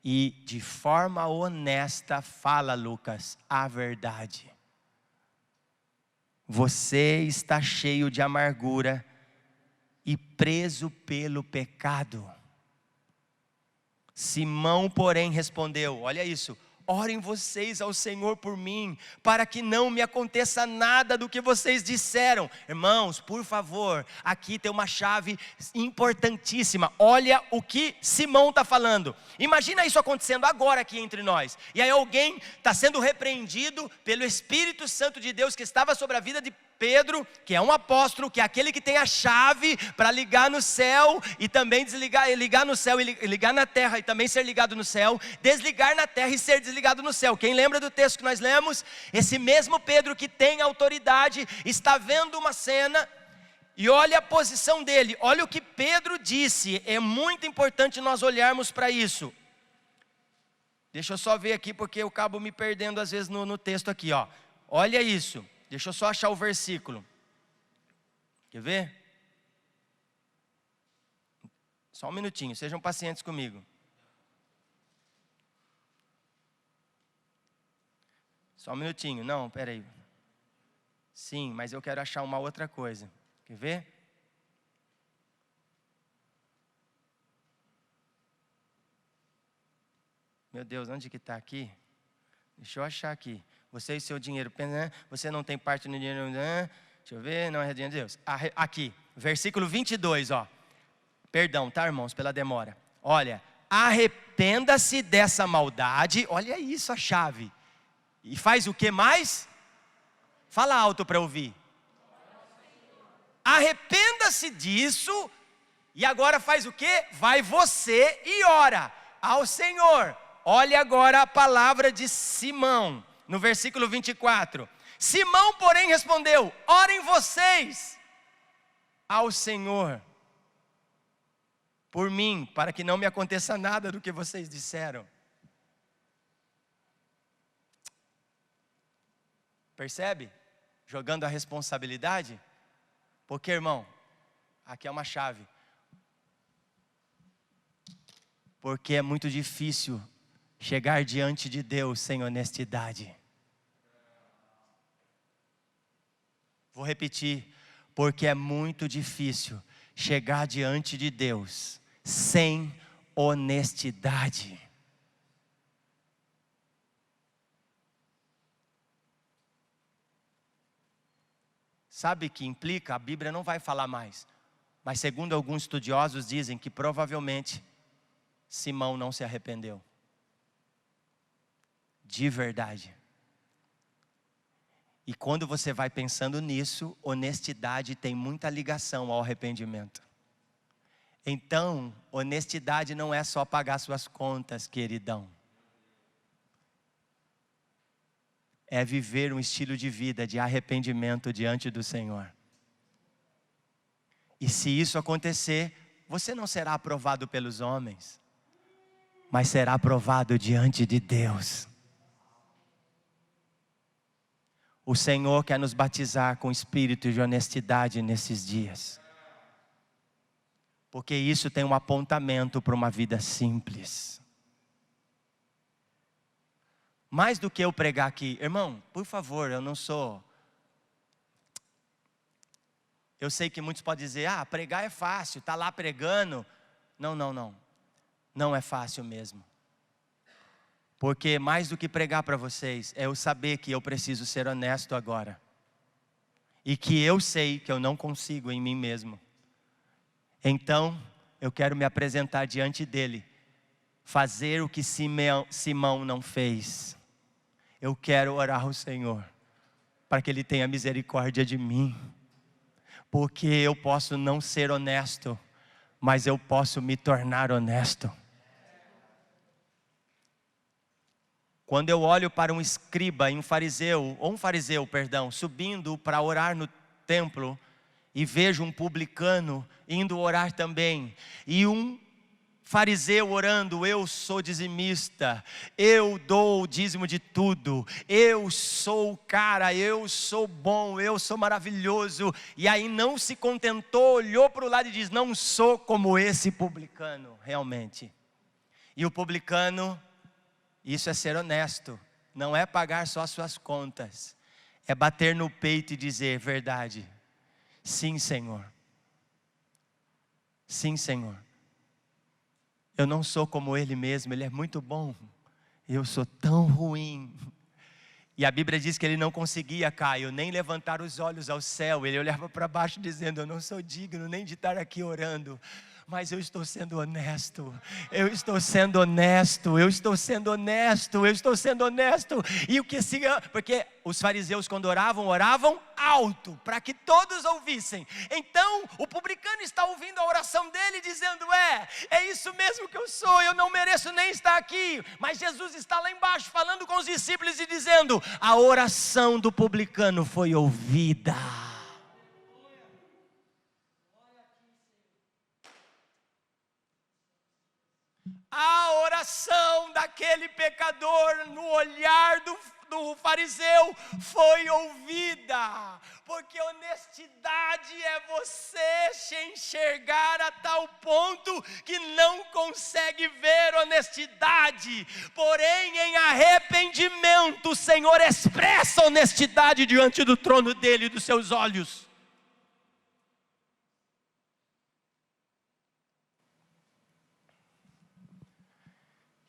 e de forma honesta fala, Lucas, a verdade. Você está cheio de amargura e preso pelo pecado. Simão, porém, respondeu, olha isso: orem vocês ao Senhor por mim, para que não me aconteça nada do que vocês disseram. Irmãos, por favor, aqui tem uma chave importantíssima. Olha o que Simão está falando. Imagina isso acontecendo agora aqui entre nós. E aí alguém está sendo repreendido pelo Espírito Santo de Deus que estava sobre a vida de Pedro, que é um apóstolo, que é aquele que tem a chave para ligar no céu e também desligar, ligar no céu e ligar na terra e também ser ligado no céu, desligar na terra e ser desligado no céu. Quem lembra do texto que nós lemos? Esse mesmo Pedro que tem autoridade está vendo uma cena e olha a posição dele, olha o que Pedro disse. É muito importante nós olharmos para isso. Deixa eu só ver aqui porque eu acabo me perdendo às vezes no texto aqui, ó. Olha isso. Deixa eu só achar o versículo. Quer ver? Só um minutinho, sejam pacientes comigo. Só um minutinho, não, peraí. Sim, mas eu quero achar uma outra coisa. Quer ver? Meu Deus, onde que está aqui? Deixa eu achar aqui. Você e seu dinheiro, você não tem parte no dinheiro, deixa eu ver, não é dinheiro de Deus. Aqui, versículo 22, ó. Perdão, tá, irmãos, pela demora. Olha, arrependa-se dessa maldade, olha isso a chave. E faz o que mais? Fala alto para ouvir. Arrependa-se disso, e agora faz o que? Vai você e ora ao Senhor. Olha agora a palavra de Simão, no versículo 24. Simão, porém, respondeu: orem vocês ao Senhor por mim, para que não me aconteça nada do que vocês disseram. Percebe? Jogando a responsabilidade. Porque, irmão, aqui é uma chave. Porque é muito difícil chegar diante de Deus sem honestidade. Vou repetir. Porque é muito difícil chegar diante de Deus sem honestidade. Sabe que implica? A Bíblia não vai falar mais. Mas segundo alguns estudiosos dizem que provavelmente Simão não se arrependeu. De verdade. E quando você vai pensando nisso, honestidade tem muita ligação ao arrependimento. Então, honestidade não é só pagar suas contas, queridão. É viver um estilo de vida de arrependimento diante do Senhor. E se isso acontecer, você não será aprovado pelos homens, mas será aprovado diante de Deus. O Senhor quer nos batizar com espírito de honestidade nesses dias. Porque isso tem um apontamento para uma vida simples. Mais do que eu pregar aqui, irmão, por favor, eu não sou... Eu sei que muitos podem dizer, pregar é fácil, está lá pregando. Não. Não é fácil mesmo. Porque mais do que pregar para vocês, é eu saber que eu preciso ser honesto agora. E que eu sei que eu não consigo em mim mesmo. Então, eu quero me apresentar diante dele. Fazer o que Simão não fez. Eu quero orar ao Senhor, para que ele tenha misericórdia de mim. Porque eu posso não ser honesto, mas eu posso me tornar honesto. Quando eu olho para um escriba e um fariseu, subindo para orar no templo, e vejo um publicano indo orar também, e um fariseu orando, eu sou dizimista, eu dou o dízimo de tudo, eu sou o cara, eu sou bom, eu sou maravilhoso, e aí não se contentou, olhou para o lado e diz, não sou como esse publicano, realmente. E o publicano, isso é ser honesto, não é pagar só as suas contas, é bater no peito e dizer, verdade, sim Senhor, sim Senhor. Eu não sou como Ele mesmo, Ele é muito bom. Eu sou tão ruim. E a Bíblia diz que ele não conseguia, Caio, nem levantar os olhos ao céu. Ele olhava para baixo dizendo, eu não sou digno nem de estar aqui orando. Mas eu estou sendo honesto, eu estou sendo honesto. E o que siga, porque os fariseus quando oravam alto, para que todos ouvissem. Então o publicano está ouvindo a oração dele, dizendo, é isso mesmo que eu sou, eu não mereço nem estar aqui. Mas Jesus está lá embaixo falando com os discípulos e dizendo, a oração do publicano foi ouvida. A oração daquele pecador no olhar do fariseu foi ouvida. Porque honestidade é você se enxergar a tal ponto que não consegue ver honestidade. Porém, em arrependimento, o Senhor expressa honestidade diante do trono dele e dos seus olhos.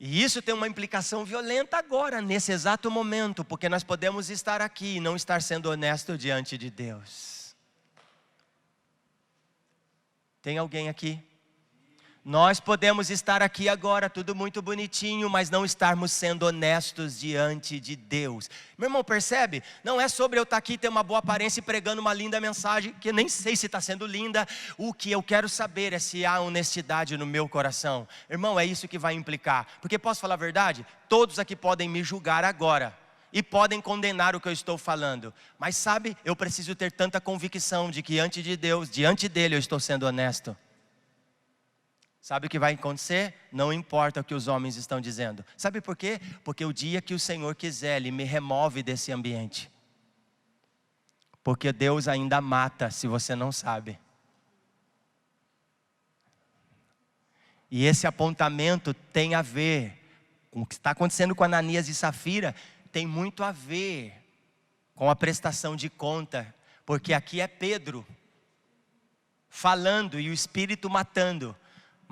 E isso tem uma implicação violenta agora, nesse exato momento, porque nós podemos estar aqui e não estar sendo honesto diante de Deus. Tem alguém aqui? Nós podemos estar aqui agora, tudo muito bonitinho, mas não estarmos sendo honestos diante de Deus. Meu irmão, percebe? Não é sobre eu estar aqui, ter uma boa aparência e pregando uma linda mensagem, que eu nem sei se está sendo linda. O que eu quero saber é se há honestidade no meu coração. Irmão, é isso que vai implicar. Porque posso falar a verdade? Todos aqui podem me julgar agora. E podem condenar o que eu estou falando. Mas sabe, eu preciso ter tanta convicção de que diante de Deus, diante dele eu estou sendo honesto. Sabe o que vai acontecer? Não importa o que os homens estão dizendo. Sabe por quê? Porque o dia que o Senhor quiser, Ele me remove desse ambiente. Porque Deus ainda mata, se você não sabe. E esse apontamento tem a ver com o que está acontecendo com Ananias e Safira. Tem muito a ver com a prestação de conta. Porque aqui é Pedro falando e o Espírito matando.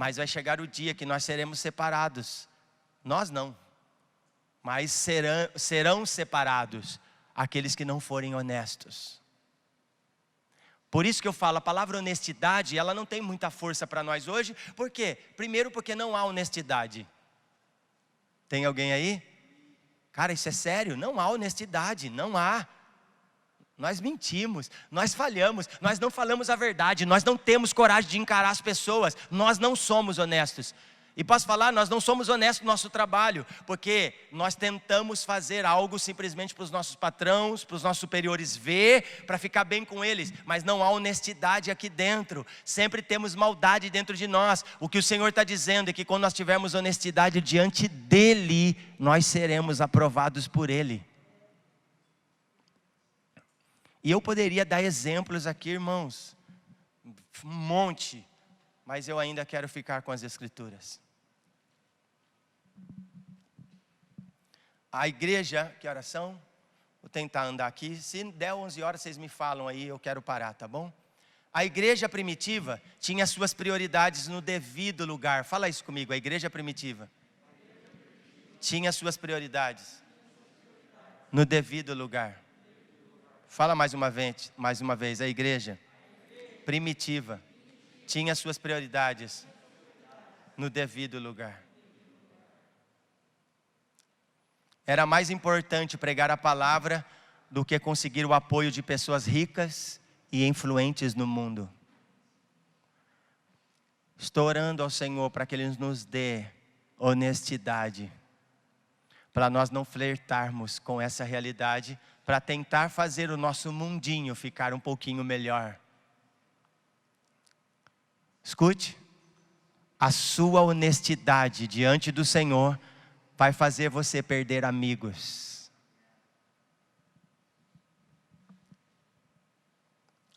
Mas vai chegar o dia que nós seremos separados. Nós não. Mas serão separados aqueles que não forem honestos. Por isso que eu falo, a palavra honestidade, ela não tem muita força para nós hoje. Por quê? Primeiro porque não há honestidade. Tem alguém aí? Cara, isso é sério? Não há honestidade, não há. Nós mentimos, nós falhamos, nós não falamos a verdade, nós não temos coragem de encarar as pessoas, nós não somos honestos. E posso falar, nós não somos honestos no nosso trabalho, porque nós tentamos fazer algo simplesmente para os nossos patrões, para os nossos superiores ver, para ficar bem com eles, mas não há honestidade aqui dentro, sempre temos maldade dentro de nós. O que o Senhor está dizendo é que quando nós tivermos honestidade diante dEle, nós seremos aprovados por Ele. E eu poderia dar exemplos aqui, irmãos, um monte, mas eu ainda quero ficar com as Escrituras. A igreja, que horas são? Vou tentar andar aqui, se der 11 horas vocês me falam aí, eu quero parar, tá bom? A igreja primitiva tinha suas prioridades no devido lugar. Fala isso comigo, a igreja primitiva tinha suas prioridades no devido lugar. Fala mais uma vez, a igreja primitiva tinha suas prioridades no devido lugar. Era mais importante pregar a palavra do que conseguir o apoio de pessoas ricas e influentes no mundo. Estou orando ao Senhor para que Ele nos dê honestidade, para nós não flertarmos com essa realidade, para tentar fazer o nosso mundinho ficar um pouquinho melhor. Escute, a sua honestidade diante do Senhor vai fazer você perder amigos.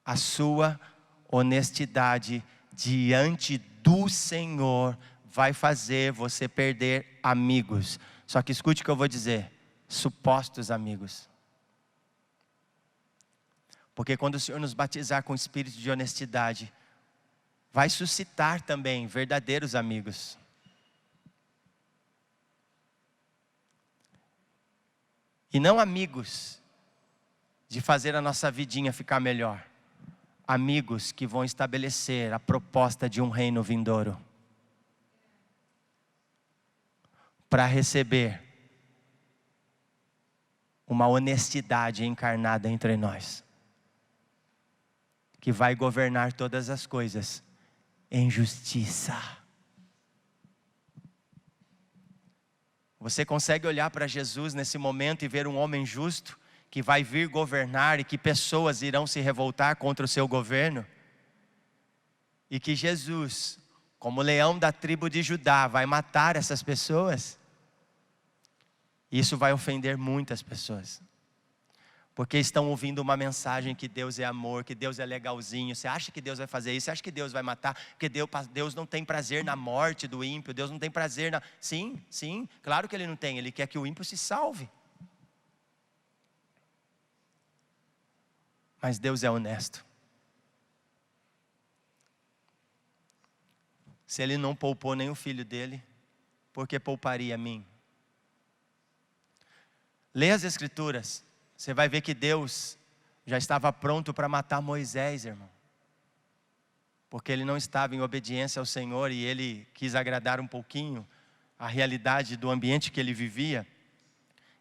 A sua honestidade diante do Senhor vai fazer você perder amigos. Só que escute o que eu vou dizer, supostos amigos. Porque quando o Senhor nos batizar com o espírito de honestidade, vai suscitar também verdadeiros amigos. E não amigos de fazer a nossa vidinha ficar melhor. Amigos que vão estabelecer a proposta de um reino vindouro. Para receber uma honestidade encarnada entre nós. Que vai governar todas as coisas em justiça. Você consegue olhar para Jesus nesse momento e ver um homem justo que vai vir governar e que pessoas irão se revoltar contra o seu governo? E que Jesus, como leão da tribo de Judá, vai matar essas pessoas? Isso vai ofender muitas pessoas. Porque estão ouvindo uma mensagem que Deus é amor, que Deus é legalzinho. Você acha que Deus vai fazer isso? Você acha que Deus vai matar? Porque Deus não tem prazer na morte do ímpio. Deus não tem prazer na... Sim, claro que Ele não tem. Ele quer que o ímpio se salve. Mas Deus é honesto. Se Ele não poupou nem o filho dele, porque pouparia a mim. Lê as Escrituras, você vai ver que Deus já estava pronto para matar Moisés, irmão. Porque ele não estava em obediência ao Senhor e ele quis agradar um pouquinho a realidade do ambiente que ele vivia.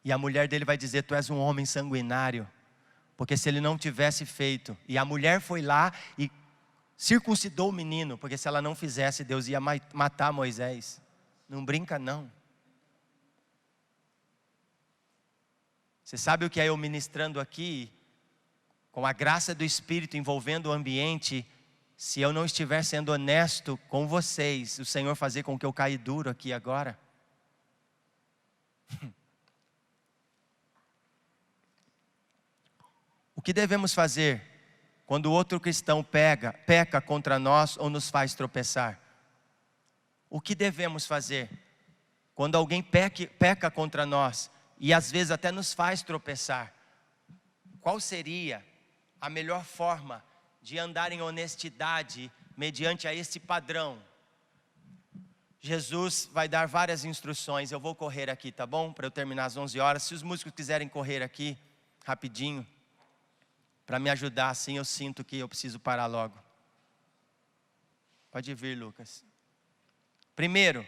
E a mulher dele vai dizer: tu és um homem sanguinário. Porque se ele não tivesse feito, e a mulher foi lá e circuncidou o menino, porque se ela não fizesse, Deus ia matar Moisés. Não brinca não. Você sabe o que é eu ministrando aqui, com a graça do Espírito envolvendo o ambiente, se eu não estiver sendo honesto com vocês, o Senhor fazer com que eu caia duro aqui agora? O que devemos fazer quando outro cristão peca contra nós ou nos faz tropeçar? O que devemos fazer quando alguém peca contra nós e às vezes até nos faz tropeçar? Qual seria a melhor forma de andar em honestidade mediante a esse padrão? Jesus vai dar várias instruções. Eu vou correr aqui, tá bom? Para eu terminar às 11 horas. Se os músicos quiserem correr aqui, rapidinho, para me ajudar, assim eu sinto que eu preciso parar logo. Pode vir, Lucas. Primeiro,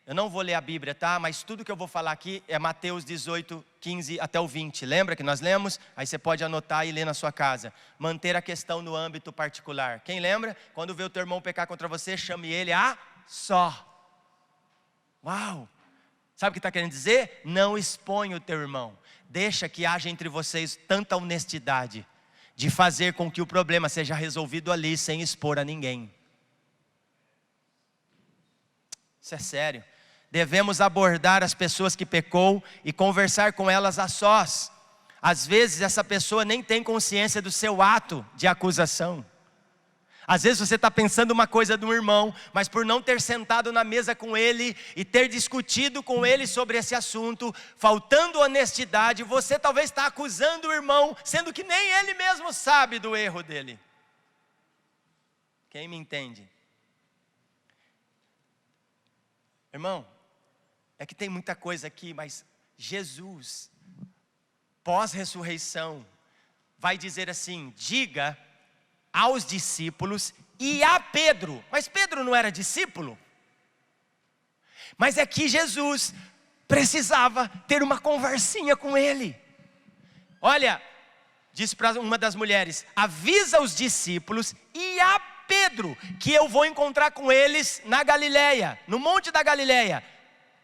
eu não vou ler a Bíblia, tá? Mas tudo que eu vou falar aqui é Mateus 18, 15 até o 20. Lembra que nós lemos? Aí você pode anotar e ler na sua casa. Manter a questão no âmbito particular. Quem lembra? Quando vê o teu irmão pecar contra você, chame ele a só. Uau! Sabe o que está querendo dizer? Não expõe o teu irmão. Deixa que haja entre vocês tanta honestidade de fazer com que o problema seja resolvido ali, sem expor a ninguém. Isso é sério. Devemos abordar as pessoas que pecou e conversar com elas a sós. Às vezes essa pessoa nem tem consciência do seu ato de acusação. Às vezes você está pensando uma coisa de um irmão, mas por não ter sentado na mesa com ele e ter discutido com ele sobre esse assunto, faltando honestidade, você talvez está acusando o irmão, sendo que nem ele mesmo sabe do erro dele. Quem me entende? Irmão, é que tem muita coisa aqui, mas Jesus, pós-ressurreição, vai dizer assim: diga aos discípulos e a Pedro. Mas Pedro não era discípulo? Mas é que Jesus precisava ter uma conversinha com ele. Olha, disse para uma das mulheres: avisa os discípulos e a Pedro que eu vou encontrar com eles na Galileia, no monte da Galileia.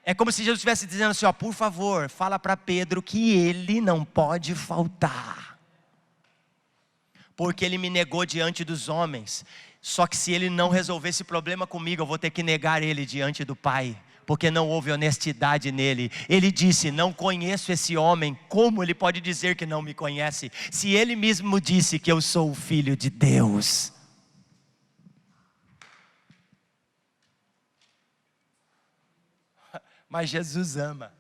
É como se Jesus estivesse dizendo assim: ó, por favor, fala para Pedro que ele não pode faltar, porque ele me negou diante dos homens. Só que se ele não resolver esse problema comigo, eu vou ter que negar ele diante do Pai, porque não houve honestidade nele. Ele disse: não conheço esse homem. Como ele pode dizer que não me conhece, se ele mesmo disse que eu sou o Filho de Deus? Mas Jesus ama.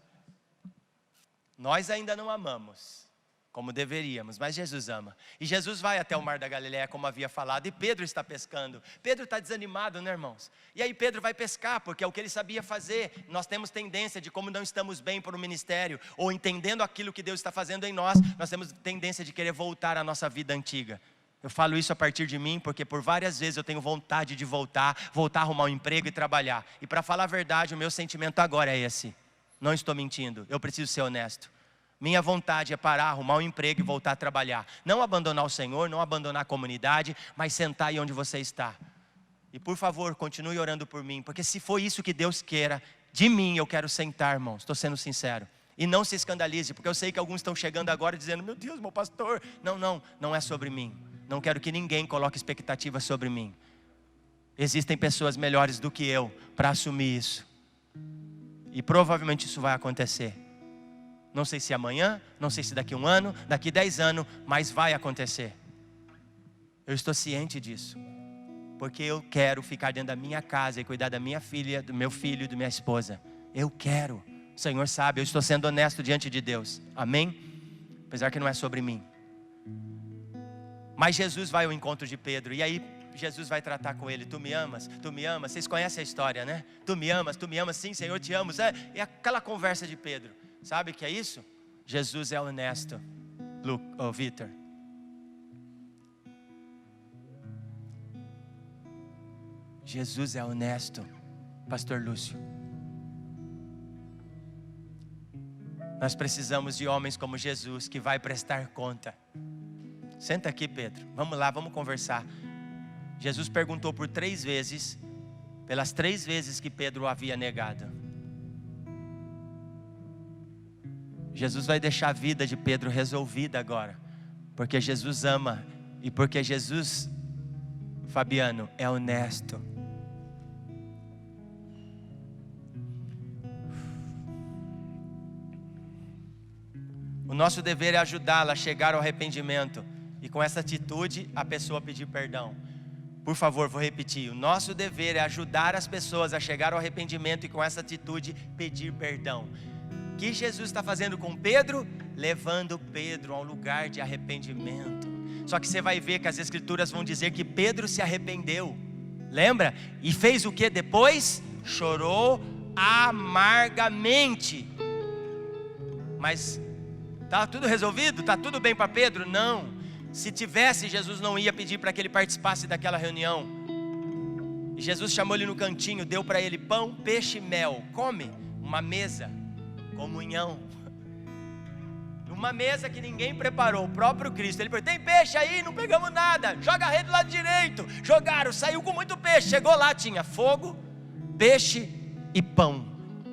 Nós ainda não amamos como deveríamos, mas Jesus ama. E Jesus vai até o mar da Galileia, como havia falado, e Pedro está pescando. Pedro está desanimado, né, irmãos? E aí Pedro vai pescar, porque é o que ele sabia fazer. Nós temos tendência de, como não estamos bem para o ministério, ou entendendo aquilo que Deus está fazendo em nós, nós temos tendência de querer voltar à nossa vida antiga. Eu falo isso a partir de mim, porque por várias vezes eu tenho vontade de voltar a arrumar um emprego e trabalhar. E para falar a verdade, o meu sentimento agora é esse. Não estou mentindo, eu preciso ser honesto. Minha vontade é parar, arrumar um emprego e voltar a trabalhar. Não abandonar o Senhor, não abandonar a comunidade, mas sentar aí onde você está. E por favor, continue orando por mim, porque se for isso que Deus queira de mim, eu quero sentar, irmãos, estou sendo sincero. E não se escandalize, porque eu sei que alguns estão chegando agora dizendo: meu Deus, meu pastor. Não é sobre mim. Não quero que ninguém coloque expectativa sobre mim. Existem pessoas melhores do que eu para assumir isso. E provavelmente isso vai acontecer. Não sei se amanhã, não sei se daqui 1 ano, daqui 10 anos, mas vai acontecer. Eu estou ciente disso, porque eu quero ficar dentro da minha casa e cuidar da minha filha, do meu filho e da minha esposa. Eu quero. O Senhor sabe, eu estou sendo honesto diante de Deus. Amém? Apesar que não é sobre mim. Mas Jesus vai ao encontro de Pedro, e aí Jesus vai tratar com ele: tu me amas? Tu me amas? Vocês conhecem a história, né? Tu me amas? Tu me amas? Sim, Senhor, te amo. É aquela conversa de Pedro. Sabe o que é isso? Jesus é honesto, Vitor. Jesus é honesto, Pastor Lúcio. Nós precisamos de homens como Jesus, que vai prestar conta. Senta aqui, Pedro, vamos lá, vamos conversar. Jesus perguntou por 3 vezes, pelas 3 vezes que Pedro o havia negado. Jesus vai deixar a vida de Pedro resolvida agora, porque Jesus ama, e porque Jesus, Fabiano, é honesto. O nosso dever é ajudá-la a chegar ao arrependimento, e com essa atitude a pessoa pedir perdão. Por favor, vou repetir: o nosso dever é ajudar as pessoas a chegar ao arrependimento, e com essa atitude pedir perdão. O que Jesus está fazendo com Pedro? Levando Pedro a um lugar de arrependimento. Só que você vai ver que as escrituras vão dizer que Pedro se arrependeu, lembra? E fez o que depois? Chorou amargamente. Mas está tudo resolvido? Está tudo bem para Pedro? Não. Se tivesse, Jesus não ia pedir para que ele participasse daquela reunião. E Jesus chamou ele no cantinho, deu para ele pão, peixe e mel. Come, uma mesa, comunhão. Uma mesa que ninguém preparou, o próprio Cristo. Ele perguntou: tem peixe aí? Não pegamos nada. Joga a rede do lado direito. Jogaram, saiu com muito peixe. Chegou lá, tinha fogo, peixe e pão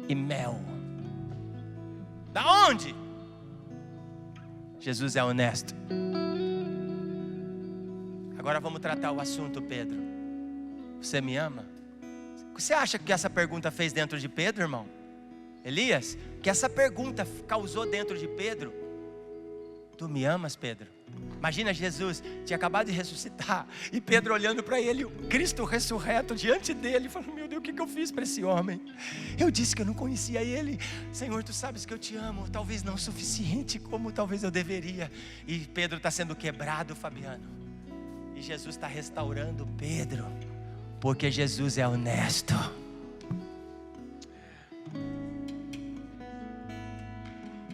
e mel. Da onde? Jesus é honesto. Agora vamos tratar o assunto, Pedro. Você me ama? O que você acha que essa pergunta fez dentro de Pedro, irmão? Elias, o que essa pergunta causou dentro de Pedro? Tu me amas, Pedro? Imagina, Jesus tinha acabado de ressuscitar, e Pedro olhando para ele, o Cristo ressurreto diante dele, falando: meu Deus, o que eu fiz para esse homem? Eu disse que eu não conhecia ele. Senhor, tu sabes que eu te amo, talvez não o suficiente como talvez eu deveria. E Pedro está sendo quebrado, Fabiano, e Jesus está restaurando Pedro, porque Jesus é honesto.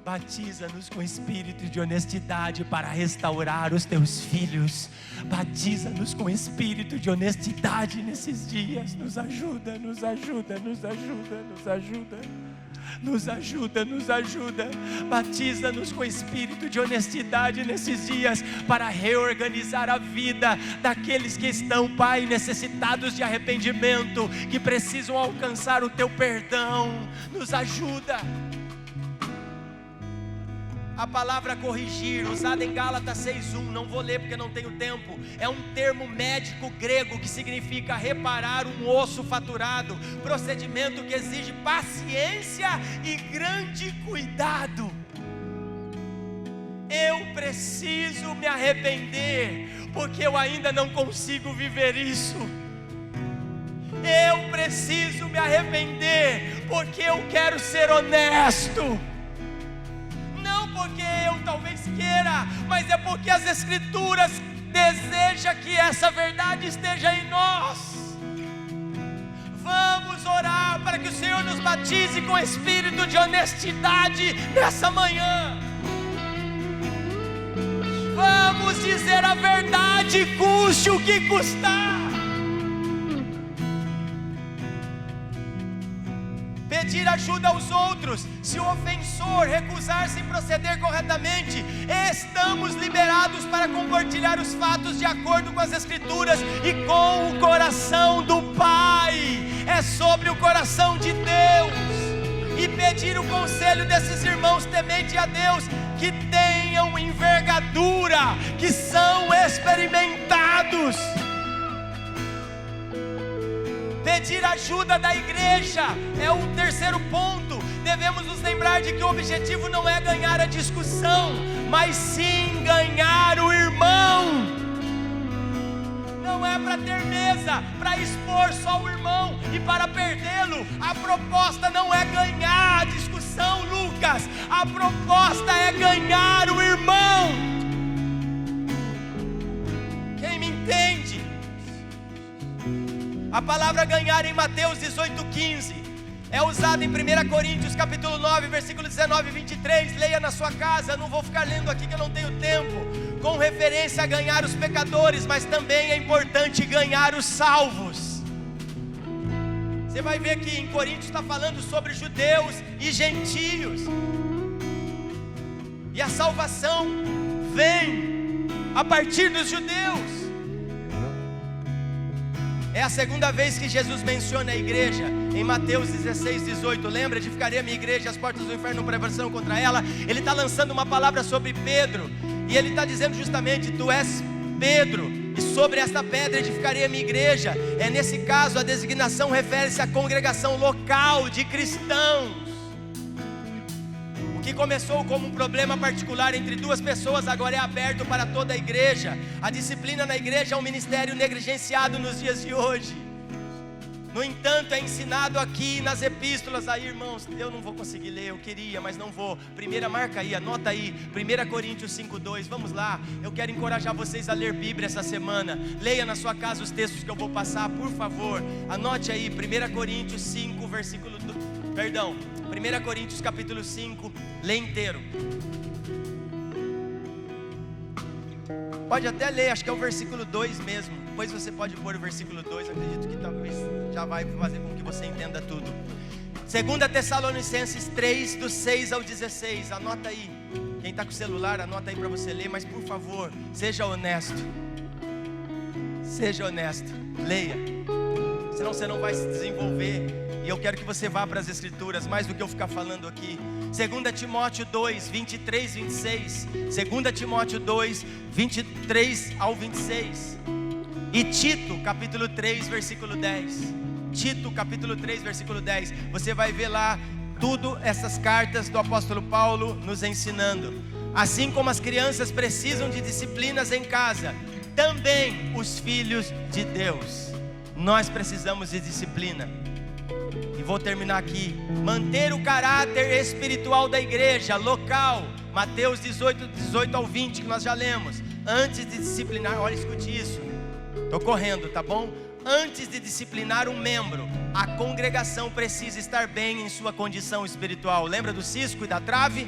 Batiza-nos com espírito de honestidade para restaurar os teus filhos. Batiza-nos com espírito de honestidade nesses dias. Nos ajuda, nos ajuda, nos ajuda, nos ajuda. Nos ajuda, nos ajuda. Batiza-nos com espírito de honestidade nesses dias, para reorganizar a vida daqueles que estão, Pai, necessitados de arrependimento, que precisam alcançar o teu perdão. Nos ajuda. A palavra corrigir, usada em Gálatas 6:1, não vou ler porque não tenho tempo, é um termo médico grego que significa reparar um osso fraturado, procedimento que exige paciência e grande cuidado. Eu preciso me arrepender, porque eu ainda não consigo viver isso. Eu preciso me arrepender, porque eu quero ser honesto. Não porque eu talvez queira, mas é porque as Escrituras desejam que essa verdade esteja em nós. Vamos orar para que o Senhor nos batize com espírito de honestidade nessa manhã. Vamos dizer a verdade, custe o que custar. Pedir ajuda aos outros. Se o ofensor recusar-se em proceder corretamente, estamos liberados para compartilhar os fatos de acordo com as Escrituras e com o coração do Pai. É sobre o coração de Deus. E pedir o conselho desses irmãos temente a Deus, que tenham envergadura, que são experimentados. Pedir ajuda da igreja é o terceiro ponto. Devemos nos lembrar de que o objetivo não é ganhar a discussão, mas sim ganhar o irmão. Não é para ter mesa, para expor só o irmão e para perdê-lo. A proposta não é ganhar a discussão, Lucas. A proposta é ganhar o irmão. Quem me entende? A palavra ganhar em Mateus 18:15 é usada em 1 Coríntios capítulo 9, versículo 19 e 23. Leia na sua casa, não vou ficar lendo aqui que eu não tenho tempo. Com referência a ganhar os pecadores, mas também é importante ganhar os salvos. Você vai ver que em Coríntios está falando sobre judeus e gentios. E a salvação vem a partir dos judeus. É a segunda vez que Jesus menciona a igreja, em Mateus 16:18. Lembra? Edificarei a minha igreja, as portas do inferno não prevalecerão contra ela. Ele está lançando uma palavra sobre Pedro, e ele está dizendo justamente: tu és Pedro, e sobre esta pedra edificarei a minha igreja. Nesse caso, a designação refere-se à congregação local de cristãos. O que começou como um problema particular entre duas pessoas, agora é aberto para toda a igreja. A disciplina na igreja é um ministério negligenciado nos dias de hoje. No entanto, é ensinado aqui nas epístolas. Aí, irmãos, eu não vou conseguir ler, eu queria, mas não vou. Primeira, marca aí, anota aí, 1 Coríntios 5:2, vamos lá. Eu quero encorajar vocês a ler Bíblia essa semana. Leia na sua casa os textos que eu vou passar, por favor. Anote aí, 1 Coríntios 5, versículo 1 Coríntios capítulo 5, lê inteiro. Pode até ler, acho que é o versículo 2 mesmo. Depois você pode pôr o versículo 2, acredito que talvez já vai fazer com que você entenda tudo. 2 Tessalonicenses 3, do 6 ao 16, anota aí. Quem está com o celular, anota aí para você ler, mas por favor, seja honesto. Seja honesto, leia. Senão você não vai se desenvolver. E eu quero que você vá para as escrituras, mais do que eu ficar falando aqui. 2 Timóteo 2, 23, 26. 2 Timóteo 2, 23 ao 26. E Tito, capítulo 3, versículo 10. Tito, capítulo 3, versículo 10. Você vai ver lá tudo essas cartas do apóstolo Paulo nos ensinando. Assim como as crianças precisam de disciplinas em casa, também os filhos de Deus, nós precisamos de disciplina. E vou terminar aqui. Manter o caráter espiritual da igreja local. Mateus 18, 18 ao 20, que nós já lemos. Antes de disciplinar, olha, escute isso. Estou correndo, tá bom? Antes de disciplinar um membro, a congregação precisa estar bem em sua condição espiritual. Lembra do cisco e da trave?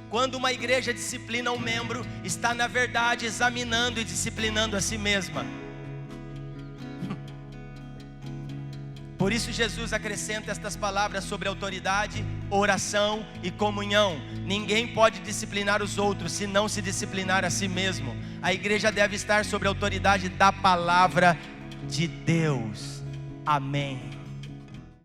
Quando uma igreja disciplina um membro, está na verdade examinando e disciplinando a si mesma. Por isso Jesus acrescenta estas palavras sobre autoridade, oração e comunhão. Ninguém pode disciplinar os outros se não se disciplinar a si mesmo. A igreja deve estar sob a autoridade da palavra de Deus. Amém.